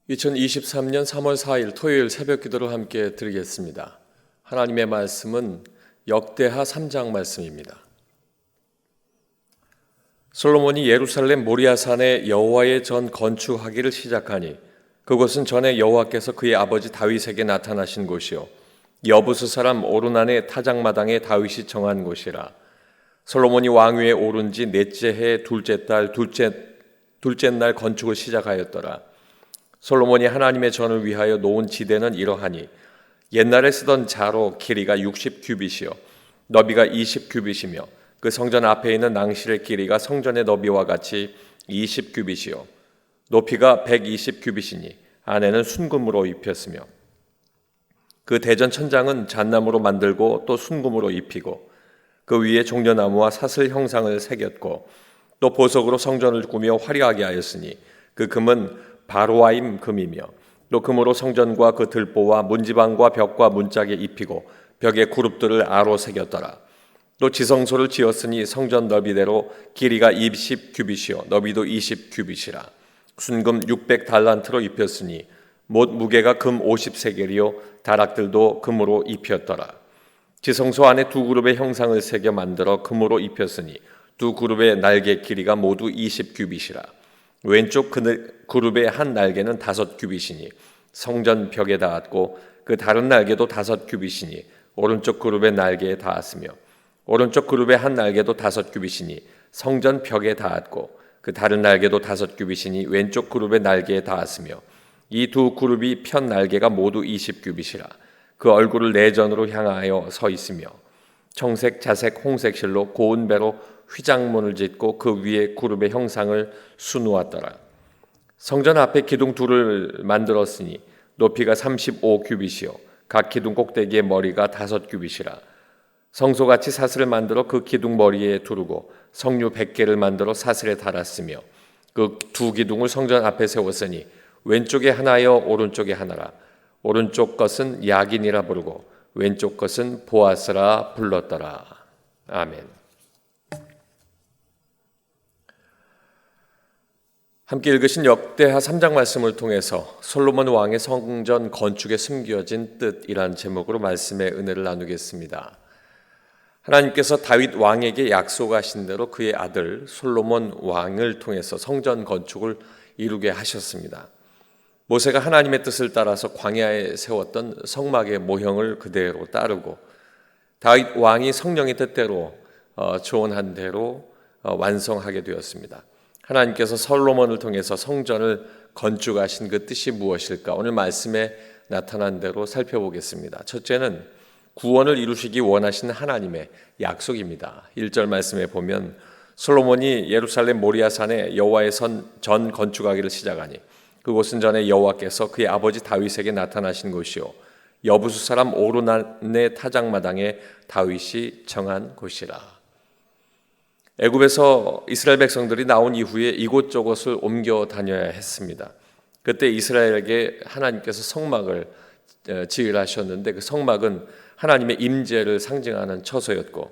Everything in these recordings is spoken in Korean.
2023년 3월 4일 토요일 새벽 기도를 함께 드리겠습니다. 하나님의 말씀은 역대하 3장 말씀입니다. 솔로몬이 예루살렘 모리아산에 여호와의 전 건축하기를 시작하니 그곳은 전에 여호와께서 그의 아버지 다윗에게 나타나신 곳이요 여부스 사람 오르난의 타작마당에 다윗이 정한 곳이라. 솔로몬이 왕위에 오른 지 넷째 해 둘째 달 둘째 날 건축을 시작하였더라. 솔로몬이 하나님의 전을 위하여 놓은 지대는 이러하니 옛날에 쓰던 자로 길이가 60규빗이요 너비가 20규빗이며 그 성전 앞에 있는 낭실의 길이가 성전의 너비와 같이 20규빗이요 높이가 120규빗이니 안에는 순금으로 입혔으며 그 대전 천장은 잣나무로 만들고 또 순금으로 입히고 그 위에 종려나무와 사슬 형상을 새겼고 또 보석으로 성전을 꾸며 화려하게 하였으니 그 금은 바로아임 금이며 또 금으로 성전과 그 들보와 문지방과 벽과 문짝에 입히고 벽에 그룹들을 아로 새겼더라. 또 지성소를 지었으니 성전 너비대로 길이가 20규빗이요 너비도 20규빗이라. 순금 600달란트로 입혔으니 못 무게가 금 50세겔이요 다락들도 금으로 입혔더라. 지성소 안에 두 그룹의 형상을 새겨 만들어 금으로 입혔으니 두 그룹의 날개 길이가 모두 20규빗이라. 왼쪽 그룹의 한 날개는 5규빗이니 성전 벽에 닿았고 그 다른 날개도 5규빗이니 오른쪽 그룹의 날개에 닿았으며 오른쪽 그룹의 한 날개도 5규빗이니 성전 벽에 닿았고 그 다른 날개도 5규빗이니 왼쪽 그룹의 날개에 닿았으며 이 두 그룹이 편 날개가 모두 20규빗이라. 그 얼굴을 내전으로 향하여 서 있으며 청색, 자색, 홍색 실로 고운 배로 휘장문을 짓고 그 위에 그룹의 형상을 수놓았더라. 성전 앞에 기둥 둘을 만들었으니 높이가 35규빗이요 각 기둥 꼭대기의 머리가 5규빗이라. 성소같이 사슬을 만들어 그 기둥 머리에 두르고 성류 100개를 만들어 사슬에 달았으며 그 두 기둥을 성전 앞에 세웠으니 왼쪽에 하나여 오른쪽에 하나라. 오른쪽 것은 야긴이라 부르고 왼쪽 것은 보아스라 불렀더라. 아멘. 함께 읽으신 역대하 3장 말씀을 통해서 솔로몬 왕의 성전 건축에 숨겨진 뜻이란 제목으로 말씀의 은혜를 나누겠습니다. 하나님께서 다윗 왕에게 약속하신 대로 그의 아들 솔로몬 왕을 통해서 성전 건축을 이루게 하셨습니다. 모세가 하나님의 뜻을 따라서 광야에 세웠던 성막의 모형을 그대로 따르고 다윗 왕이 성령의 뜻대로 조언한 대로 완성하게 되었습니다. 하나님께서 솔로몬을 통해서 성전을 건축하신 그 뜻이 무엇일까? 오늘 말씀에 나타난 대로 살펴보겠습니다. 첫째는 구원을 이루시기 원하시는 하나님의 약속입니다. 1절 말씀에 보면 솔로몬이 예루살렘 모리아산에 여호와의 전 건축하기를 시작하니 그곳은 전에 여호와께서 그의 아버지 다윗에게 나타나신 곳이요 여부수 사람 오르난의 타작마당에 다윗이 정한 곳이라. 애굽에서 이스라엘 백성들이 나온 이후에 이곳저곳을 옮겨 다녀야 했습니다. 그때 이스라엘에게 하나님께서 성막을 지으라 하셨는데 그 성막은 하나님의 임재를 상징하는 처소였고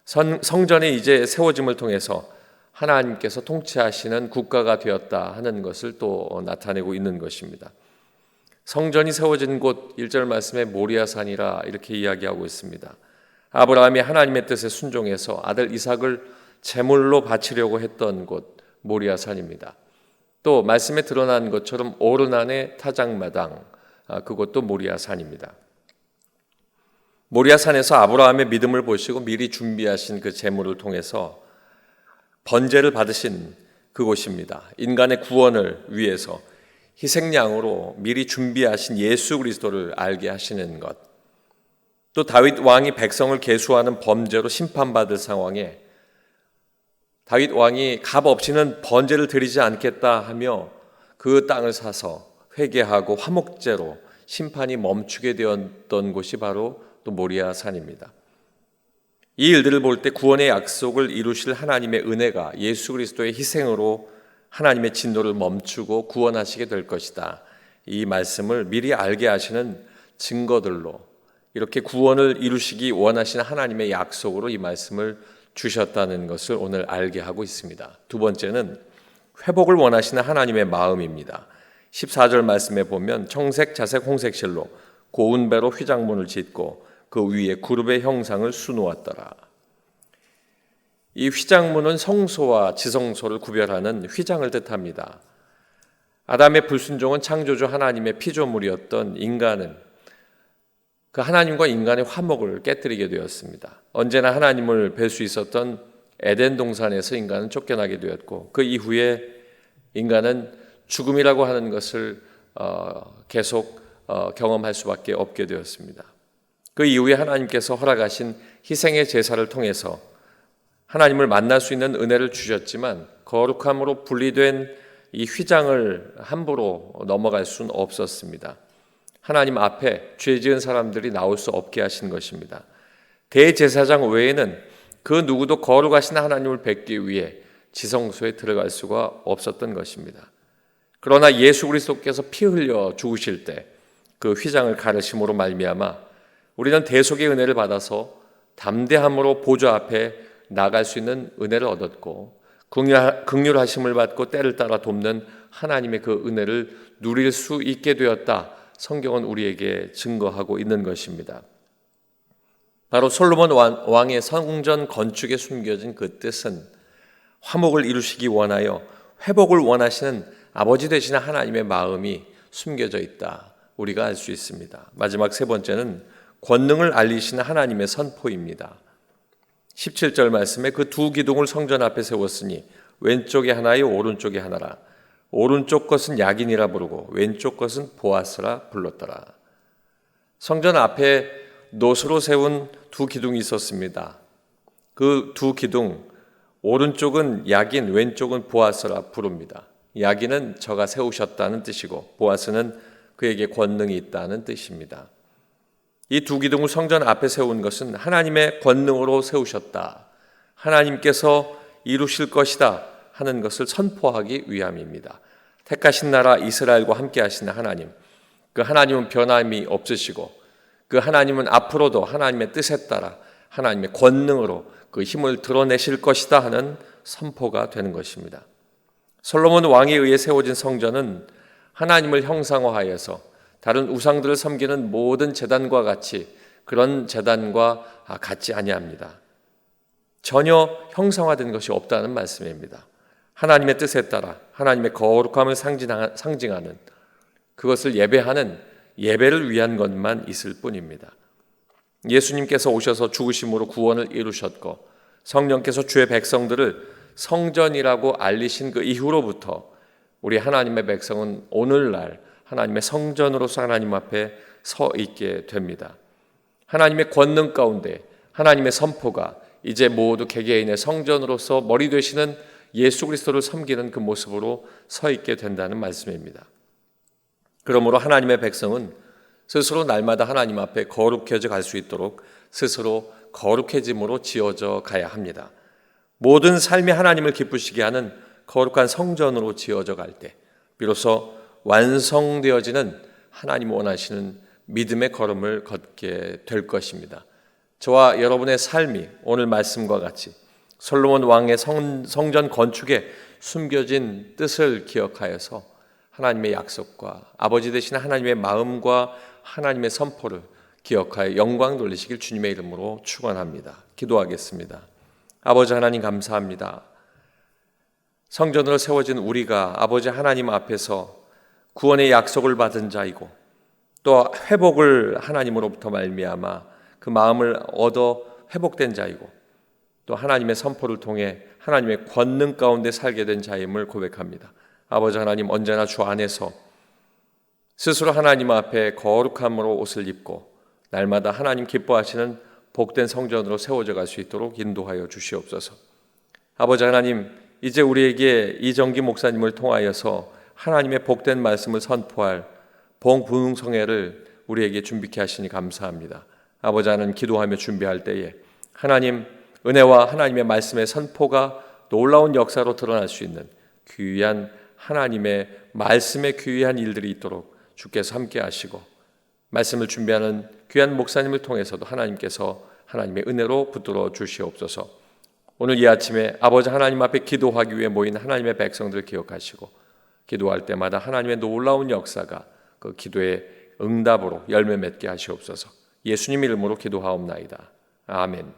성전이 이제 세워짐을 통해서 하나님께서 통치하시는 국가가 되었다 하는 것을 또 나타내고 있는 것입니다. 성전이 세워진 곳 1절 말씀에 모리아산이라 이렇게 이야기하고 있습니다. 아브라함이 하나님의 뜻에 순종해서 아들 이삭을 제물로 바치려고 했던 곳 모리아산입니다. 또 말씀에 드러난 것처럼 오르난의 타작마당 그것도 모리아산입니다. 모리아산에서 아브라함의 믿음을 보시고 미리 준비하신 그 제물을 통해서 번제를 받으신 그곳입니다. 인간의 구원을 위해서 희생양으로 미리 준비하신 예수 그리스도를 알게 하시는 것. 또 다윗 왕이 백성을 계수하는 범죄로 심판받을 상황에 다윗 왕이 값 없이는 번제를 드리지 않겠다 하며 그 땅을 사서 회개하고 화목제로 심판이 멈추게 되었던 곳이 바로 또 모리아산입니다. 이 일들을 볼 때 구원의 약속을 이루실 하나님의 은혜가 예수 그리스도의 희생으로 하나님의 진노를 멈추고 구원하시게 될 것이다. 이 말씀을 미리 알게 하시는 증거들로 이렇게 구원을 이루시기 원하시는 하나님의 약속으로 이 말씀을 주셨다는 것을 오늘 알게 하고 있습니다. 두 번째는 회복을 원하시는 하나님의 마음입니다. 14절 말씀에 보면 청색, 자색, 홍색실로 고운 배로 휘장문을 짓고 그 위에 그룹의 형상을 수놓았더라. 이 휘장문은 성소와 지성소를 구별하는 휘장을 뜻합니다. 아담의 불순종은 창조주 하나님의 피조물이었던 인간은 그 하나님과 인간의 화목을 깨뜨리게 되었습니다. 언제나 하나님을 뵐 수 있었던 에덴 동산에서 인간은 쫓겨나게 되었고 그 이후에 인간은 죽음이라고 하는 것을 계속 경험할 수밖에 없게 되었습니다. 그 이후에 하나님께서 허락하신 희생의 제사를 통해서 하나님을 만날 수 있는 은혜를 주셨지만 거룩함으로 분리된 이 휘장을 함부로 넘어갈 수는 없었습니다. 하나님 앞에 죄 지은 사람들이 나올 수 없게 하신 것입니다. 대제사장 외에는 그 누구도 거룩하신 하나님을 뵙기 위해 지성소에 들어갈 수가 없었던 것입니다. 그러나 예수 그리스도께서 피 흘려 죽으실 때 그 휘장을 가르심으로 말미암아 우리는 대속의 은혜를 받아서 담대함으로 보좌 앞에 나갈 수 있는 은혜를 얻었고 긍휼하심을 받고 때를 따라 돕는 하나님의 그 은혜를 누릴 수 있게 되었다. 성경은 우리에게 증거하고 있는 것입니다. 바로 솔로몬 왕의 성전 건축에 숨겨진 그 뜻은 화목을 이루시기 원하여 회복을 원하시는 아버지 되시는 하나님의 마음이 숨겨져 있다. 우리가 알 수 있습니다. 마지막 세 번째는 권능을 알리시는 하나님의 선포입니다. 17절 말씀에 그 두 기둥을 성전 앞에 세웠으니 왼쪽에 하나요 오른쪽에 하나라. 오른쪽 것은 야긴이라 부르고 왼쪽 것은 보아스라 불렀더라. 성전 앞에 노수로 세운 두 기둥이 있었습니다. 그 두 기둥 오른쪽은 야긴, 왼쪽은 보아스라 부릅니다. 야긴은 저가 세우셨다는 뜻이고 보아스는 그에게 권능이 있다는 뜻입니다. 이 두 기둥을 성전 앞에 세운 것은 하나님의 권능으로 세우셨다. 하나님께서 이루실 것이다 하는 것을 선포하기 위함입니다. 택하신 나라 이스라엘과 함께 하시는 하나님, 그 하나님은 변함이 없으시고 그 하나님은 앞으로도 하나님의 뜻에 따라 하나님의 권능으로 그 힘을 드러내실 것이다 하는 선포가 되는 것입니다. 솔로몬 왕에 의해 세워진 성전은 하나님을 형상화하여서 다른 우상들을 섬기는 모든 제단과 같이 그런 제단과 같지 아니합니다. 전혀 형상화된 것이 없다는 말씀입니다. 하나님의 뜻에 따라 하나님의 거룩함을 상징하는 그것을 예배하는 예배를 위한 것만 있을 뿐입니다. 예수님께서 오셔서 죽으심으로 구원을 이루셨고 성령께서 주의 백성들을 성전이라고 알리신 그 이후로부터 우리 하나님의 백성은 오늘날 하나님의 성전으로서 하나님 앞에 서 있게 됩니다. 하나님의 권능 가운데 하나님의 선포가 이제 모두 개개인의 성전으로서 머리 되시는 예수 그리스도를 섬기는 그 모습으로 서 있게 된다는 말씀입니다. 그러므로 하나님의 백성은 스스로 날마다 하나님 앞에 거룩해져 갈 수 있도록 스스로 거룩해짐으로 지어져 가야 합니다. 모든 삶이 하나님을 기쁘시게 하는 거룩한 성전으로 지어져 갈 때 비로소 완성되어지는 하나님 원하시는 믿음의 걸음을 걷게 될 것입니다. 저와 여러분의 삶이 오늘 말씀과 같이 솔로몬 왕의 성전 건축에 숨겨진 뜻을 기억하여서 하나님의 약속과 아버지 되시는 하나님의 마음과 하나님의 선포를 기억하여 영광 돌리시길 주님의 이름으로 축원합니다. 기도하겠습니다. 아버지 하나님 감사합니다. 성전으로 세워진 우리가 아버지 하나님 앞에서 구원의 약속을 받은 자이고 또 회복을 하나님으로부터 말미암아 그 마음을 얻어 회복된 자이고 또 하나님의 선포를 통해 하나님의 권능 가운데 살게 된 자임을 고백합니다. 아버지 하나님 언제나 주 안에서 스스로 하나님 앞에 거룩함으로 옷을 입고 날마다 하나님 기뻐하시는 복된 성전으로 세워져 갈 수 있도록 인도하여 주시옵소서. 아버지 하나님 이제 우리에게 이정기 목사님을 통하여서 하나님의 복된 말씀을 선포할 봉분홍성회를 우리에게 준비케 하시니 감사합니다. 아버지 하나님 기도하며 준비할 때에 하나님 은혜와 하나님의 말씀의 선포가 놀라운 역사로 드러날 수 있는 귀한 하나님의 말씀의 귀한 일들이 있도록 주께서 함께 하시고 말씀을 준비하는 귀한 목사님을 통해서도 하나님께서 하나님의 은혜로 붙들어 주시옵소서. 오늘 이 아침에 아버지 하나님 앞에 기도하기 위해 모인 하나님의 백성들을 기억하시고 기도할 때마다 하나님의 놀라운 역사가 그 기도의 응답으로 열매 맺게 하시옵소서. 예수님 이름으로 기도하옵나이다. 아멘.